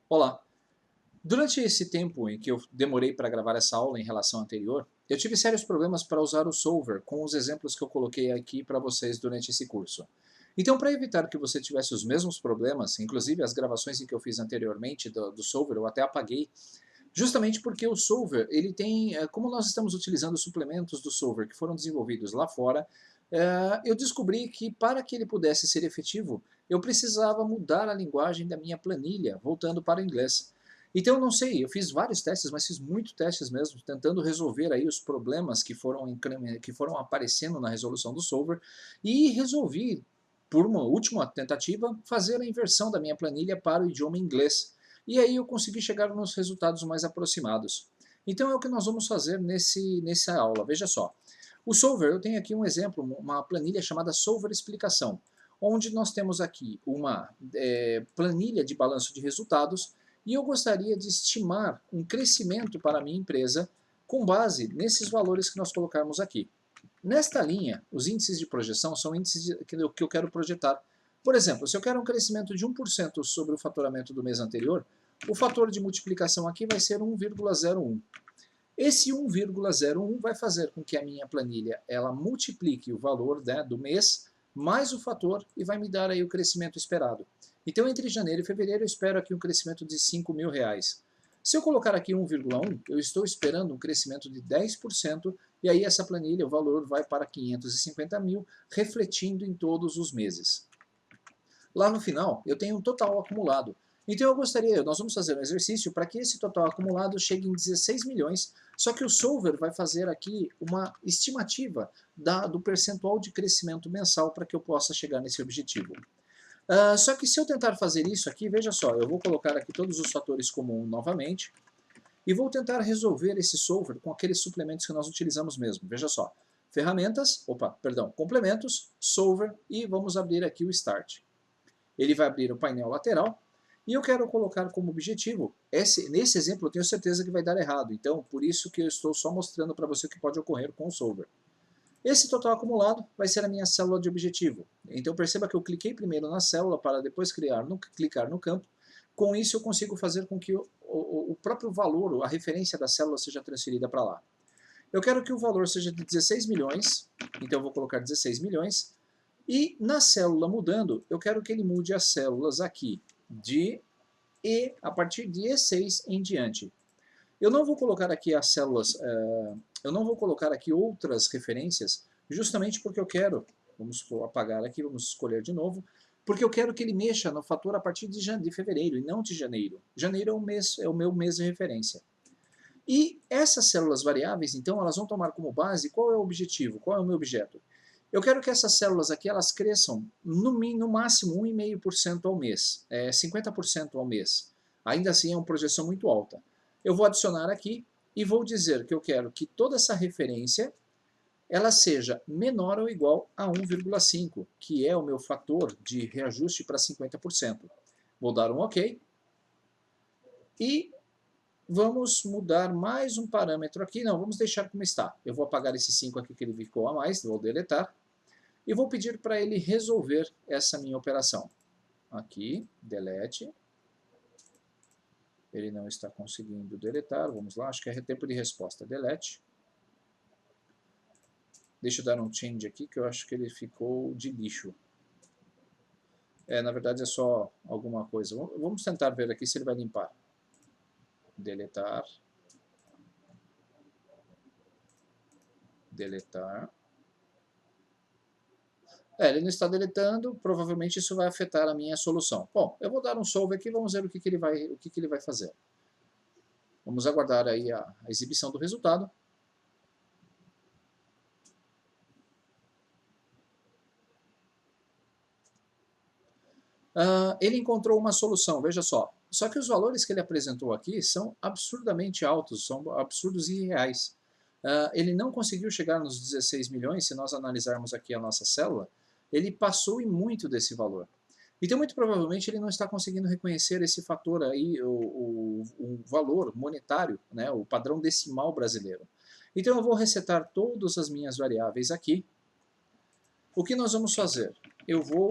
Olá! Durante esse tempo em que eu demorei para gravar essa aula em relação à anterior, eu tive sérios problemas para usar o Solver com os exemplos que eu coloquei aqui para vocês durante esse curso. Então, para evitar que você tivesse os mesmos problemas, inclusive as gravações em que eu fiz anteriormente do Solver, eu até apaguei, justamente porque o Solver, ele tem, como nós estamos utilizando suplementos do Solver que foram desenvolvidos lá fora, eu descobri que para que ele pudesse ser efetivo, eu precisava mudar a linguagem da minha planilha, voltando para o inglês. Então eu não sei, eu fiz vários testes, mas fiz muitos testes mesmo, tentando resolver aí os problemas que foram aparecendo na resolução do Solver, e resolvi, por uma última tentativa, fazer a inversão da minha planilha para o idioma inglês. E aí eu consegui chegar nos resultados mais aproximados. Então é o que nós vamos fazer nessa aula. Veja só. O Solver, eu tenho aqui um exemplo, uma planilha chamada Solver Explicação, onde nós temos aqui uma planilha de balanço de resultados e eu gostaria de estimar um crescimento para a minha empresa com base nesses valores que nós colocarmos aqui. Nesta linha, os índices de projeção são índices que eu quero projetar. Por exemplo, se eu quero um crescimento de 1% sobre o faturamento do mês anterior, o fator de multiplicação aqui vai ser 1,01. Esse 1,01 vai fazer com que a minha planilha ela multiplique o valor, né, do mês mais o fator e vai me dar aí o crescimento esperado. Então, entre janeiro e fevereiro, eu espero aqui um crescimento de R$ 5.000. Se eu colocar aqui 1,1, eu estou esperando um crescimento de 10%, e aí essa planilha, o valor vai para 550 mil, refletindo em todos os meses. Lá no final, eu tenho um total acumulado. Então nós vamos fazer um exercício para que esse total acumulado chegue em 16 milhões, só que o Solver vai fazer aqui uma estimativa do percentual de crescimento mensal para que eu possa chegar nesse objetivo. Só que se eu tentar fazer isso aqui, veja só, eu vou colocar aqui todos os fatores como 1 novamente, e vou tentar resolver esse Solver com aqueles suplementos que nós utilizamos mesmo. Veja só, complementos, Solver, e vamos abrir aqui o Start. Ele vai abrir o painel lateral, e eu quero colocar como objetivo, nesse exemplo eu tenho certeza que vai dar errado, então por isso que eu estou só mostrando para você o que pode ocorrer com o Solver. Esse total acumulado vai ser a minha célula de objetivo. Então perceba que eu cliquei primeiro na célula para depois clicar no campo. Com isso eu consigo fazer com que o próprio valor, a referência da célula seja transferida para lá. Eu quero que o valor seja de 16 milhões, então eu vou colocar 16 milhões. E na célula mudando, eu quero que ele mude as células aqui de E a partir de E6 em diante. Eu não vou colocar aqui as células, eu não vou colocar aqui outras referências, justamente porque eu quero, vamos apagar aqui, vamos escolher de novo, porque eu quero que ele mexa no fator a partir de fevereiro e não de janeiro. Janeiro é o meu mês de referência. E essas células variáveis, então, elas vão tomar como base qual é o objetivo, qual é o meu objeto. Eu quero que essas células aqui elas cresçam no máximo 1,5% ao mês, 50% ao mês. Ainda assim é uma projeção muito alta. Eu vou adicionar aqui e vou dizer que eu quero que toda essa referência ela seja menor ou igual a 1,5, que é o meu fator de reajuste para 50%. Vou dar um OK. E vamos mudar mais um parâmetro aqui. Não, vamos deixar como está. Eu vou apagar esse 5 aqui que ele ficou a mais, vou deletar. E vou pedir para ele resolver essa minha operação. Aqui, delete. Ele não está conseguindo deletar. Vamos lá, acho que é tempo de resposta. Delete. Deixa eu dar um change aqui, que eu acho que ele ficou de lixo. Na verdade é só alguma coisa. Vamos tentar ver aqui se ele vai limpar. Deletar. Deletar. Ele não está deletando, provavelmente isso vai afetar a minha solução. Bom, eu vou dar um solve aqui, vamos ver o que ele vai fazer. Vamos aguardar aí a exibição do resultado. Ele encontrou uma solução, veja só. Só que os valores que ele apresentou aqui são absurdamente altos, são absurdos e irreais. Ele não conseguiu chegar nos 16 milhões, se nós analisarmos aqui a nossa célula, ele passou em muito desse valor. Então, muito provavelmente, ele não está conseguindo reconhecer esse fator aí, o valor monetário, né, o padrão decimal brasileiro. Então, eu vou resetar todas as minhas variáveis aqui. O que nós vamos fazer? Eu vou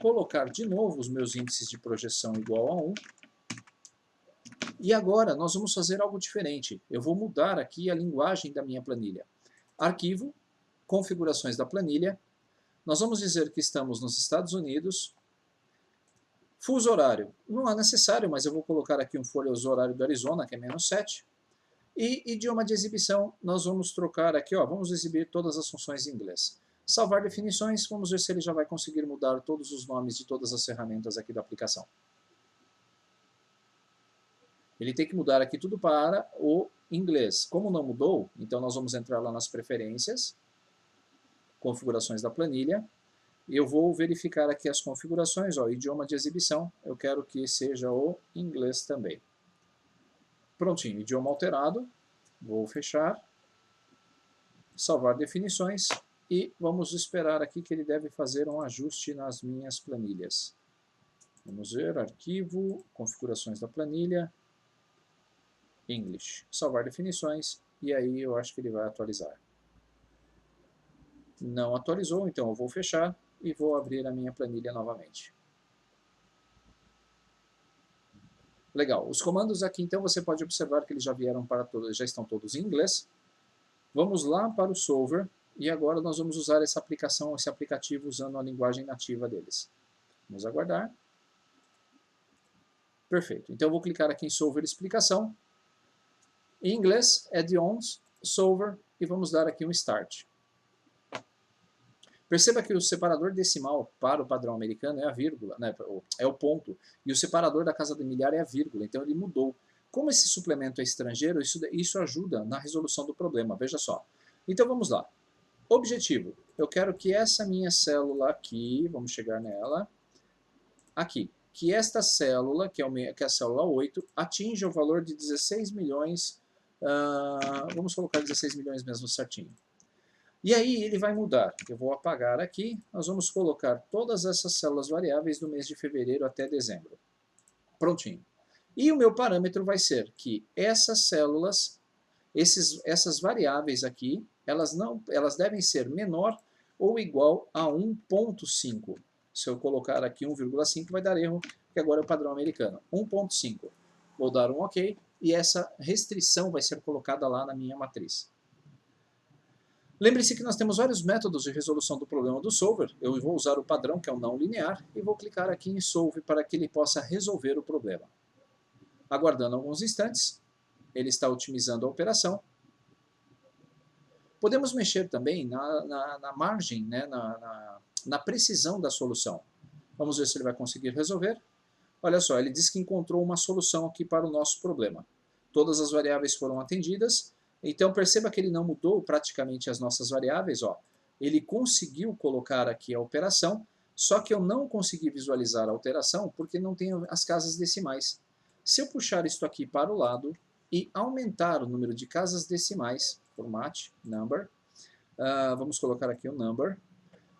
colocar de novo os meus índices de projeção igual a 1. E agora nós vamos fazer algo diferente. Eu vou mudar aqui a linguagem da minha planilha. Arquivo, configurações da planilha. Nós vamos dizer que estamos nos Estados Unidos. Fuso horário. Não é necessário, mas eu vou colocar aqui um fuso horário do Arizona, que é -7. E idioma de exibição, nós vamos trocar aqui, ó, vamos exibir todas as funções em inglês. Salvar definições, vamos ver se ele já vai conseguir mudar todos os nomes de todas as ferramentas aqui da aplicação. Ele tem que mudar aqui tudo para o inglês. Como não mudou, então nós vamos entrar lá nas preferências, configurações da planilha. Eu vou verificar aqui as configurações, ó, idioma de exibição, eu quero que seja o inglês também. Prontinho, idioma alterado, vou fechar, salvar definições e vamos esperar aqui que ele deve fazer um ajuste nas minhas planilhas. Vamos ver, arquivo, configurações da planilha, English, salvar definições e aí eu acho que ele vai atualizar. Não atualizou, então eu vou fechar e vou abrir a minha planilha novamente. Legal, os comandos aqui então você pode observar que eles já vieram para todos, já estão todos em inglês. Vamos lá para o Solver e agora nós vamos usar essa aplicação, esse aplicativo usando a linguagem nativa deles. Vamos aguardar. Perfeito, então eu vou clicar aqui em Solver explicação. Em inglês, Add-ons, Solver e vamos dar aqui um Start. Perceba que o separador decimal para o padrão americano é a vírgula, né, é o ponto, e o separador da casa do milhar é a vírgula, então ele mudou. Como esse suplemento é estrangeiro, isso ajuda na resolução do problema, veja só. Então vamos lá. Objetivo, eu quero que essa minha célula aqui, vamos chegar nela, aqui, que esta célula, que é a célula 8, atinja o valor de 16 milhões, vamos colocar 16 milhões mesmo certinho. E aí ele vai mudar. Eu vou apagar aqui, nós vamos colocar todas essas células variáveis do mês de fevereiro até dezembro. Prontinho. E o meu parâmetro vai ser que essas células, essas variáveis aqui, elas devem ser menor ou igual a 1.5. Se eu colocar aqui 1,5 vai dar erro, porque agora é o padrão americano. 1.5. Vou dar um OK e essa restrição vai ser colocada lá na minha matriz. Lembre-se que nós temos vários métodos de resolução do problema do Solver. Eu vou usar o padrão, que é o não linear, e vou clicar aqui em Solve para que ele possa resolver o problema. Aguardando alguns instantes, ele está otimizando a operação. Podemos mexer também na margem, né, na precisão da solução. Vamos ver se ele vai conseguir resolver. Olha só, ele diz que encontrou uma solução aqui para o nosso problema. Todas as variáveis foram atendidas. Então perceba que ele não mudou praticamente as nossas variáveis, ó. Ele conseguiu colocar aqui a operação, só que eu não consegui visualizar a alteração porque não tenho as casas decimais. Se eu puxar isto aqui para o lado e aumentar o número de casas decimais, format, number, vamos colocar aqui o number,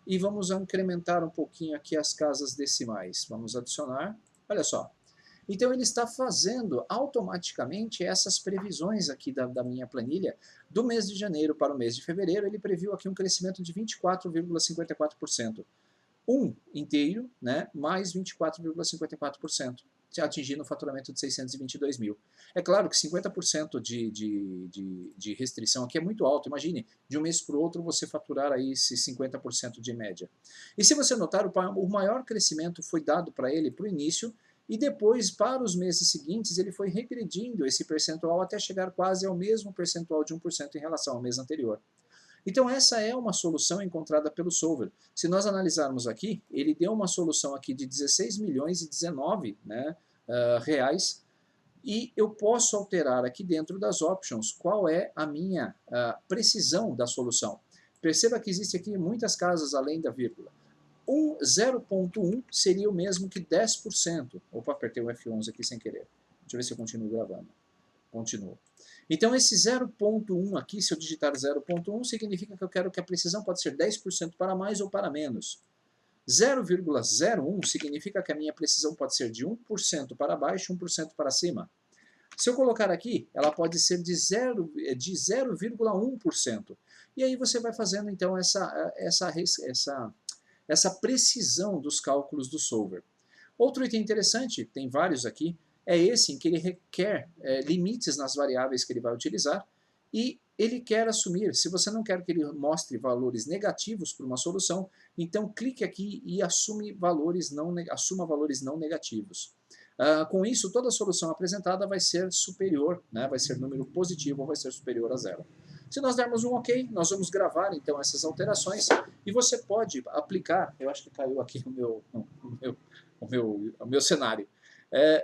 e vamos incrementar um pouquinho aqui as casas decimais. Vamos adicionar, olha só. Então ele está fazendo automaticamente essas previsões aqui da minha planilha. Do mês de janeiro para o mês de fevereiro, ele previu aqui um crescimento de 24,54%. Inteiro, né, mais 24,54%, atingindo um faturamento de 622 mil. É claro que 50% de restrição aqui é muito alto. Imagine, de um mês para o outro você faturar aí esse 50% de média. E se você notar, o maior crescimento foi dado para ele para o início, e depois, para os meses seguintes, ele foi regredindo esse percentual até chegar quase ao mesmo percentual de 1% em relação ao mês anterior. Então essa é uma solução encontrada pelo Solver. Se nós analisarmos aqui, ele deu uma solução aqui de 16 milhões e 19, né, reais, e eu posso alterar aqui dentro das options qual é a minha precisão da solução. Perceba que existe aqui muitas casas além da vírgula. 0.1 seria o mesmo que 10%. Opa, apertei o F11 aqui sem querer. Deixa eu ver se eu continuo gravando. Continuo. Então esse 0.1 aqui, se eu digitar 0.1, significa que eu quero que a precisão pode ser 10% para mais ou para menos. 0,01 significa que a minha precisão pode ser de 1% para baixo e 1% para cima. Se eu colocar aqui, ela pode ser de 0,1%. E aí você vai fazendo então essa precisão dos cálculos do Solver. Outro item interessante, tem vários aqui, é esse em que ele requer limites nas variáveis que ele vai utilizar e ele quer assumir, se você não quer que ele mostre valores negativos para uma solução, então clique aqui e assuma valores não negativos. Com isso, toda solução apresentada vai ser superior, né, vai ser número positivo ou vai ser superior a zero. Se nós dermos um OK, nós vamos gravar então essas alterações e você pode aplicar, eu acho que caiu aqui o meu cenário.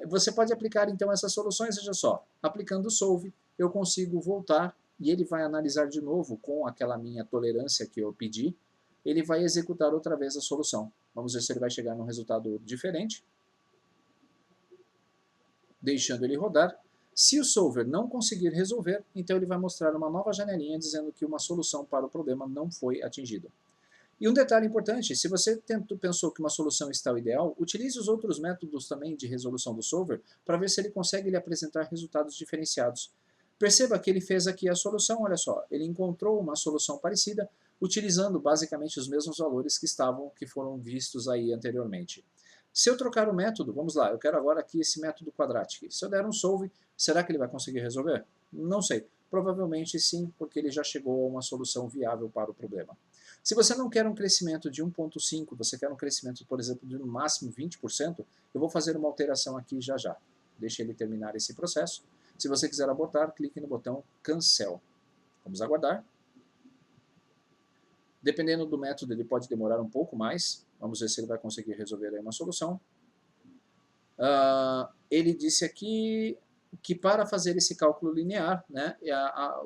Você pode aplicar então essas soluções, veja só, aplicando o solve, eu consigo voltar e ele vai analisar de novo com aquela minha tolerância que eu pedi, ele vai executar outra vez a solução. Vamos ver se ele vai chegar num resultado diferente. Deixando ele rodar. Se o solver não conseguir resolver, então ele vai mostrar uma nova janelinha dizendo que uma solução para o problema não foi atingida. E um detalhe importante, se você pensou que uma solução está ideal, utilize os outros métodos também de resolução do solver para ver se ele consegue lhe apresentar resultados diferenciados. Perceba que ele fez aqui a solução, olha só, ele encontrou uma solução parecida utilizando basicamente os mesmos valores que foram vistos aí anteriormente. Se eu trocar o método, vamos lá, eu quero agora aqui esse método quadratic. Se eu der um solve, será que ele vai conseguir resolver? Não sei. Provavelmente sim, porque ele já chegou a uma solução viável para o problema. Se você não quer um crescimento de 1,5, você quer um crescimento, por exemplo, de no máximo 20%, eu vou fazer uma alteração aqui já já. Deixe ele terminar esse processo. Se você quiser abortar, clique no botão Cancel. Vamos aguardar. Dependendo do método, ele pode demorar um pouco mais. Vamos ver se ele vai conseguir resolver aí uma solução. Ele disse aqui que para fazer esse cálculo linear, né,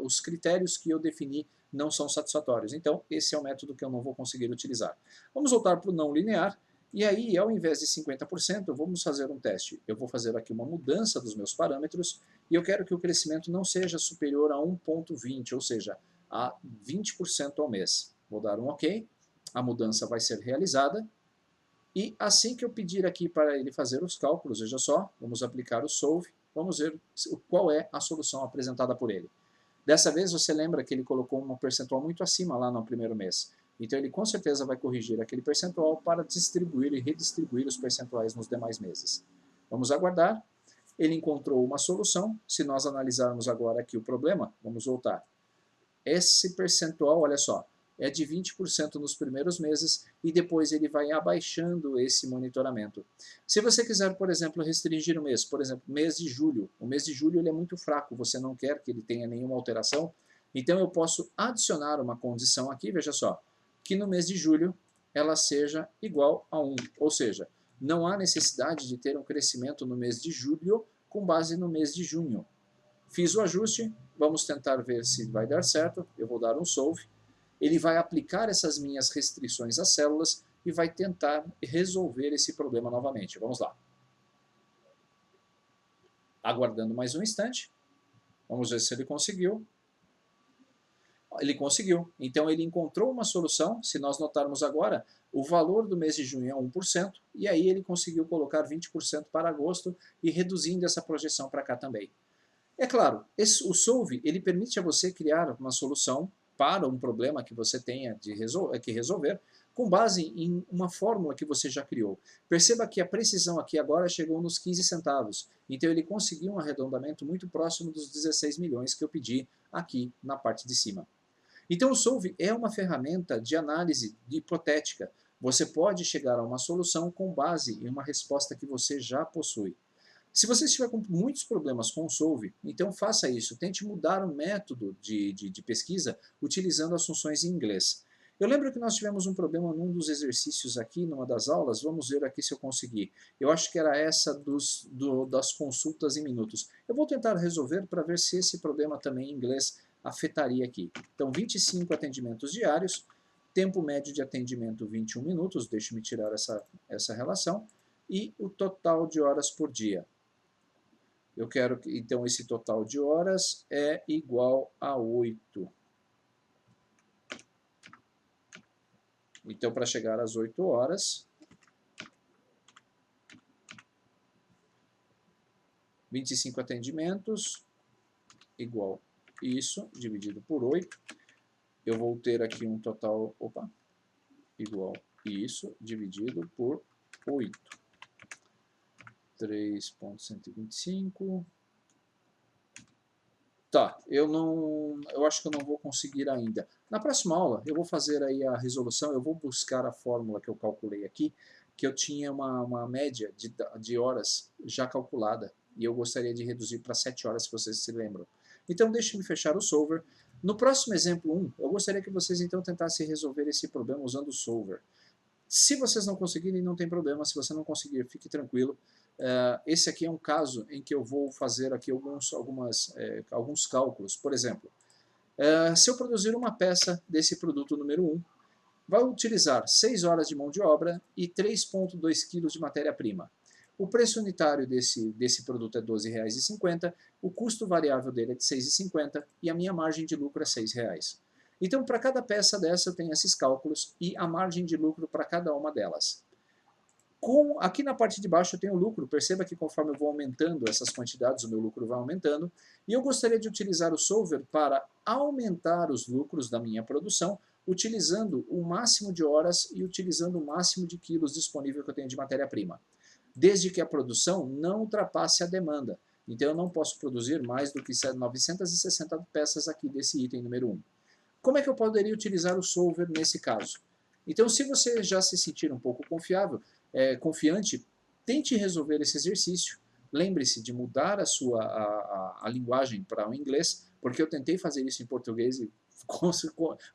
os critérios que eu defini não são satisfatórios. Então, esse é o método que eu não vou conseguir utilizar. Vamos voltar para o não linear. E aí, ao invés de 50%, vamos fazer um teste. Eu vou fazer aqui uma mudança dos meus parâmetros e eu quero que o crescimento não seja superior a 1,20, ou seja, a 20% ao mês. Vou dar um OK. A mudança vai ser realizada. E assim que eu pedir aqui para ele fazer os cálculos, veja só, vamos aplicar o solve, vamos ver qual é a solução apresentada por ele. Dessa vez você lembra que ele colocou um percentual muito acima lá no primeiro mês. Então ele com certeza vai corrigir aquele percentual para distribuir e redistribuir os percentuais nos demais meses. Vamos aguardar. Ele encontrou uma solução. Se nós analisarmos agora aqui o problema, vamos voltar. Esse percentual, olha só, é de 20% nos primeiros meses e depois ele vai abaixando esse monitoramento. Se você quiser, por exemplo, restringir o mês, por exemplo, mês de julho, o mês de julho ele é muito fraco, você não quer que ele tenha nenhuma alteração, então eu posso adicionar uma condição aqui, veja só, que no mês de julho ela seja igual a 1, ou seja, não há necessidade de ter um crescimento no mês de julho com base no mês de junho. Fiz o ajuste, vamos tentar ver se vai dar certo, eu vou dar um solve, ele vai aplicar essas minhas restrições às células e vai tentar resolver esse problema novamente. Vamos lá. Aguardando mais um instante. Vamos ver se ele conseguiu. Ele conseguiu. Então ele encontrou uma solução. Se nós notarmos agora, o valor do mês de junho é 1%, e aí ele conseguiu colocar 20% para agosto e reduzindo essa projeção para cá também. É claro, o solve ele permite a você criar uma solução para um problema que você tenha que resolver, com base em uma fórmula que você já criou. Perceba que a precisão aqui agora chegou nos 15 centavos, então ele conseguiu um arredondamento muito próximo dos 16 milhões que eu pedi aqui na parte de cima. Então o solve é uma ferramenta de análise hipotética. Você pode chegar a uma solução com base em uma resposta que você já possui. Se você estiver com muitos problemas com o Solve, então faça isso. Tente mudar o método de pesquisa utilizando as funções em inglês. Eu lembro que nós tivemos um problema num dos exercícios aqui, numa das aulas. Vamos ver aqui se eu consegui. Eu acho que era essa das consultas em minutos. Eu vou tentar resolver para ver se esse problema também em inglês afetaria aqui. Então, 25 atendimentos diários, tempo médio de atendimento 21 minutos, deixe-me tirar essa relação, e o total de horas por dia. Eu quero que, então, esse total de horas é igual a 8. Então, para chegar às 8 horas, 25 atendimentos, igual isso, dividido por 8. Eu vou ter aqui um total, igual isso, dividido por 8. 3.125. Tá, eu acho que eu não vou conseguir ainda. Na próxima aula, eu vou fazer aí a resolução, eu vou buscar a fórmula que eu calculei aqui, que eu tinha uma média de horas já calculada, e eu gostaria de reduzir para 7 horas, se vocês se lembram. Então, deixe-me fechar o solver. No próximo exemplo 1, eu gostaria que vocês então tentassem resolver esse problema usando o solver. Se vocês não conseguirem, não tem problema. Se você não conseguir, fique tranquilo. Esse aqui é um caso em que eu vou fazer aqui alguns cálculos. Por exemplo, se eu produzir uma peça desse produto número 1, vai utilizar 6 horas de mão de obra e 3,2 kg de matéria-prima. O preço unitário desse produto é R$ 12,50, o custo variável dele é de R$ 6,50 e a minha margem de lucro é R$ 6,00. Então, para cada peça dessa, eu tenho esses cálculos e a margem de lucro para cada uma delas. Aqui na parte de baixo eu tenho o lucro, perceba que conforme eu vou aumentando essas quantidades, o meu lucro vai aumentando, e eu gostaria de utilizar o solver para aumentar os lucros da minha produção, utilizando o máximo de horas e utilizando o máximo de quilos disponível que eu tenho de matéria-prima, desde que a produção não ultrapasse a demanda. Então eu não posso produzir mais do que 960 peças aqui desse item número 1. Como é que eu poderia utilizar o solver nesse caso? Então, se você já se sentir um pouco confiante, tente resolver esse exercício. Lembre-se de mudar a linguagem para o inglês, porque eu tentei fazer isso em português e,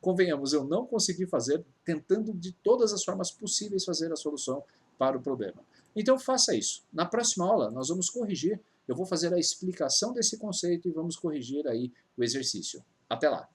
convenhamos, eu não consegui fazer, tentando de todas as formas possíveis fazer a solução para o problema. Então, faça isso. Na próxima aula, nós vamos corrigir, eu vou fazer a explicação desse conceito e vamos corrigir aí o exercício. Até lá!